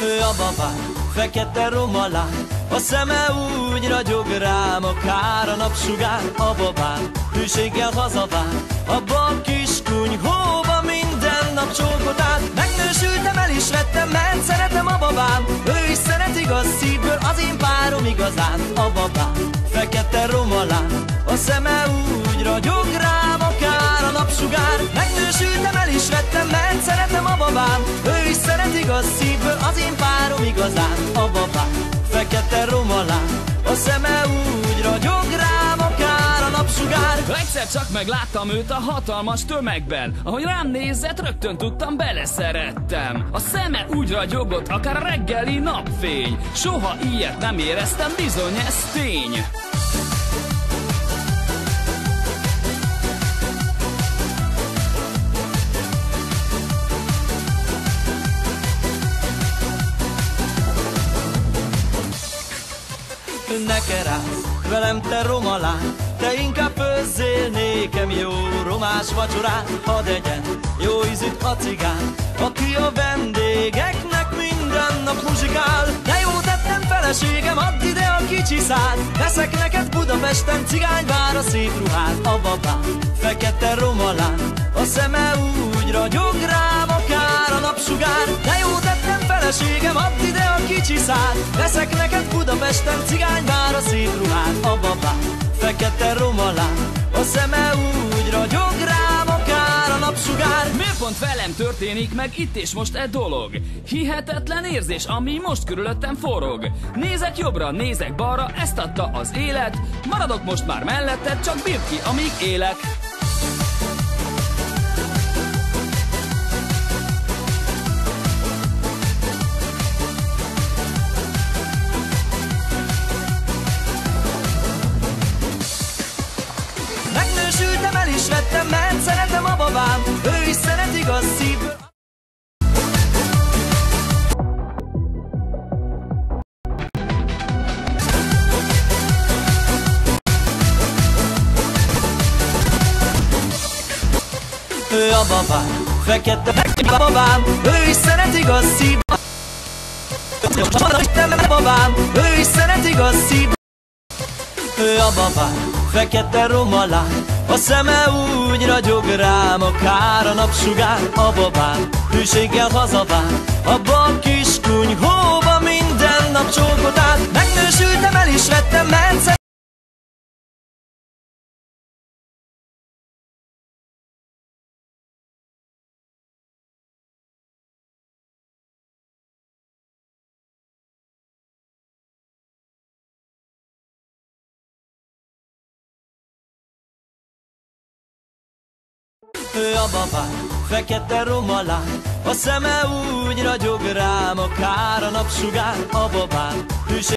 Ő a babám, fekete romalán, a szeme úgy ragyog rám, akár a napsugár. A babám hűséggel hazavár, abba a kis kunyhóba minden nap csókot át. Megnősültem, el is vettem, mert szeretem a babám. Ő is szeret igaz szívből, az én párom igazán. A babám, fekete romalán, a szeme úgy ragyog rám, akár a napsugár. Megnősültem, el is vettem, mert szeretem a babám. Ő is szeret igaz szívből, az én párom igazán. A babám, fekete romalán, a szeme úgy ragyog rám, akár a napsugár. Egyszer csak megláttam őt a hatalmas tömegben. Ahogy rám nézett, rögtön tudtam, beleszerettem. A szeme úgy ragyogott, akár a reggeli napfény. Soha ilyet nem éreztem, bizony ez tény. Ne kerász velem, te romalán, te inkább főzzél nékem jó romás vacsorát. Hadd egyen jó ízűt a cigán, aki a vendégeknek minden nap muzsikál. De jó tettem, feleségem, add ide a kicsi szád, veszek neked Budapesten cigányvár a szép ruhát. A babám, fekete romalán, a szeme úgy ragyog rám, akár a napsugár. De jó tettem, feleségem, add ide a kicsi szád, veszek neked Budapesten cigányvár a szép ruhát. A babám, fekete romalán, a szeme úgy ragyog rám, akár a napsugár. Miért pont velem történik meg itt és most e dolog? Hihetetlen érzés, ami most körülöttem forog. Nézek jobbra, nézek balra, ezt adta az élet. Maradok most már melletted, csak bírd ki, amíg élek. Megnősültem, el is vettem, mert szeretem a babám. Ő is szeret igaz szívből. Ő a babám, fekete a babám. Ő is szeret igaz szívből. A babám, ő is szeret igaz szívből. Ő a babám, fekete romalán, a szeme úgy ragyog rám, akár a napsugár. A babám hűséggel hazavár, abba a kis kunyhóba minden nap csókot át. Megnősültem, el is vettem, mert ő a babám, fekete romalán, a szeme úgy ragyog rám, akár a napsugár. A babám